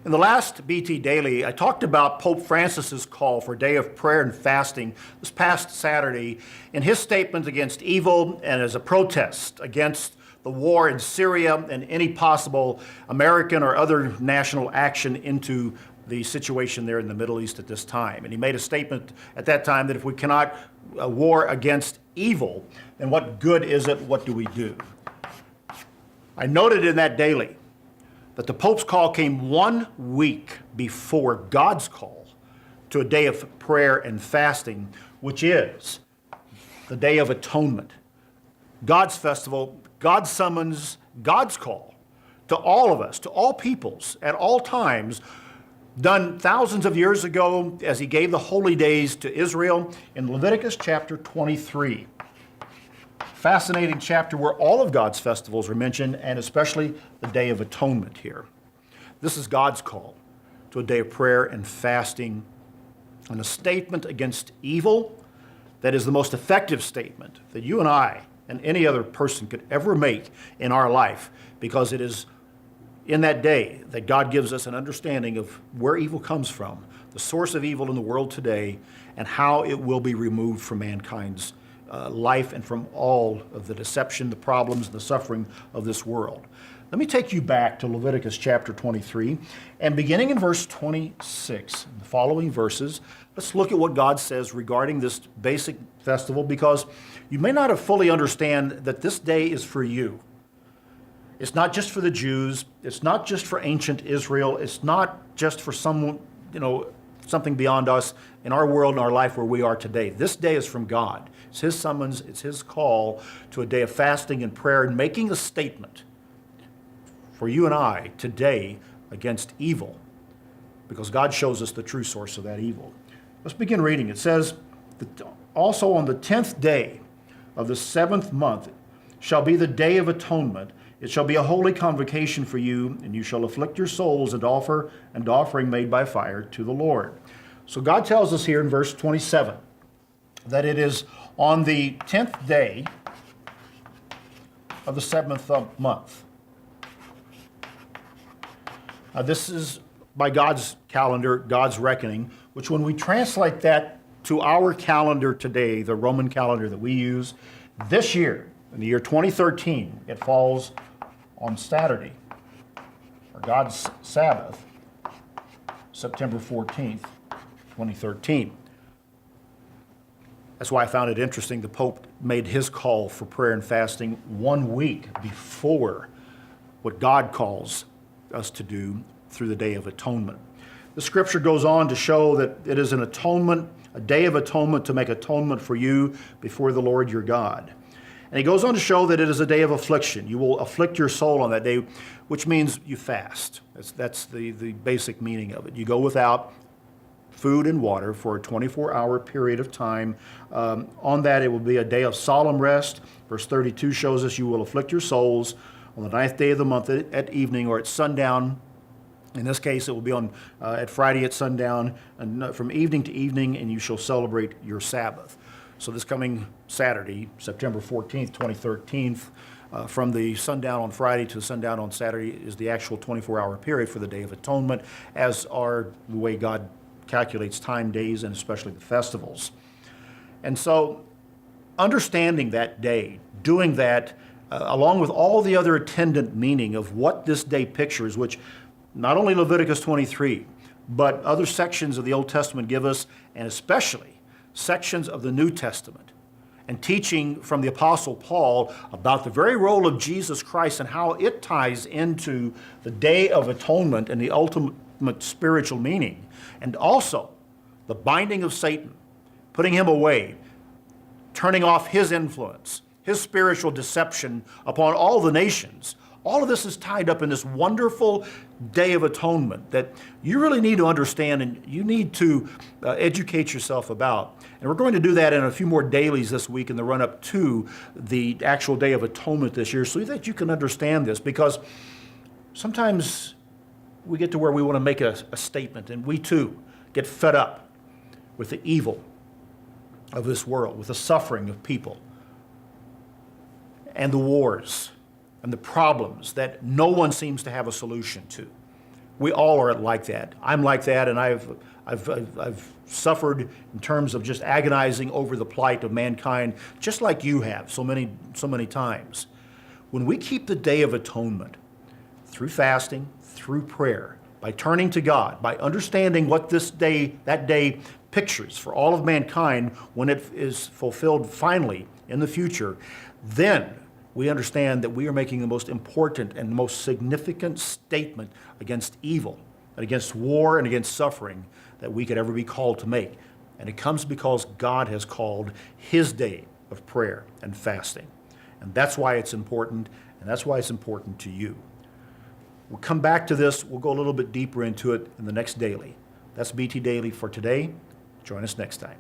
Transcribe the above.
In the last BT Daily, I talked about Pope Francis's call for a day of prayer and fasting this past Saturday in his statement against evil and as a protest against the war in Syria and any possible American or other national action into the situation there in the Middle East at this time. And he made a statement at that time that if we cannot war against evil, then what good is it? What do we do? I noted in that daily that the Pope's call came 1 week before God's call to a day of prayer and fasting, which is the Day of Atonement. God's festival, God's summons, God's call to all of us, to all peoples, at all times, done thousands of years ago as he gave the holy days to Israel in Leviticus chapter 23. Fascinating chapter where all of God's festivals are mentioned, and especially the Day of Atonement here. This is God's call to a day of prayer and fasting and a statement against evil that is the most effective statement that you and I and any other person could ever make in our life, because it is in that day that God gives us an understanding of where evil comes from, the source of evil in the world today, and how it will be removed from mankind's life and from all of the deception, the problems, and the suffering of this world. Let me take you back to Leviticus chapter 23, and beginning in verse 26, the following verses, let's look at what God says regarding this basic festival, because you may not have fully understand that this day is for you. It's not just for the Jews. It's not just for ancient Israel. It's not just for someone, something beyond us in our world and our life where we are today. This day is from God. It's his summons, it's his call to a day of fasting and prayer and making a statement for you and I today against evil, because God shows us the true source of that evil. Let's begin reading. It says, also on the 10th day of the 7th month shall be the Day of Atonement. It shall be a holy convocation for you, and you shall afflict your souls and offer an offering made by fire to the Lord. So God tells us here in verse 27 that it is on the 10th day of the 7th month. This is by God's calendar, God's reckoning, which when we translate that to our calendar today, the Roman calendar that we use, this year, in the year 2013, it falls on Saturday, or God's Sabbath, September 14th, 2013. That's why I found it interesting the Pope made his call for prayer and fasting 1 week before what God calls us to do through the Day of Atonement. The scripture goes on to show that it is an atonement, a day of atonement to make atonement for you before the Lord your God. And he goes on to show that it is a day of affliction. You will afflict your soul on that day, which means you fast. That's the basic meaning of it. You go without food and water for a 24-hour period of time. On that, it will be a day of solemn rest. Verse 32 shows us you will afflict your souls on the 9th day of the month at evening or at sundown. In this case, it will be on at Friday at sundown, and from evening to evening, and you shall celebrate your Sabbath. So this coming Saturday, September 14th, 2013, from the sundown on Friday to the sundown on Saturday is the actual 24-hour period for the Day of Atonement, as are the way God calculates time, days, and especially the festivals. And so understanding that day, doing that, along with all the other attendant meaning of what this day pictures, which not only Leviticus 23, but other sections of the Old Testament give us, and especially sections of the New Testament, and teaching from the Apostle Paul about the very role of Jesus Christ and how it ties into the Day of Atonement and the ultimate spiritual meaning, and also the binding of Satan, putting him away, turning off his influence, his spiritual deception upon all the nations. All of this is tied up in this wonderful Day of Atonement that you really need to understand and you need to educate yourself about. And we're going to do that in a few more dailies this week in the run-up to the actual Day of Atonement this year, so that you can understand this, because sometimes we get to where we want to make a statement, and we too get fed up with the evil of this world, with the suffering of people, and the wars, and the problems that no one seems to have a solution to. We all are like that. I'm like that, and I've suffered in terms of just agonizing over the plight of mankind, just like you have so many times. When we keep the Day of Atonement through fasting, through prayer, by turning to God, by understanding what that day pictures for all of mankind when it is fulfilled finally in the future, then we understand that we are making the most important and most significant statement against evil and against war and against suffering that we could ever be called to make. And it comes because God has called His day of prayer and fasting. And that's why it's important, and that's why it's important to you. We'll come back to this. We'll go a little bit deeper into it in the next daily. That's BT Daily for today. Join us next time.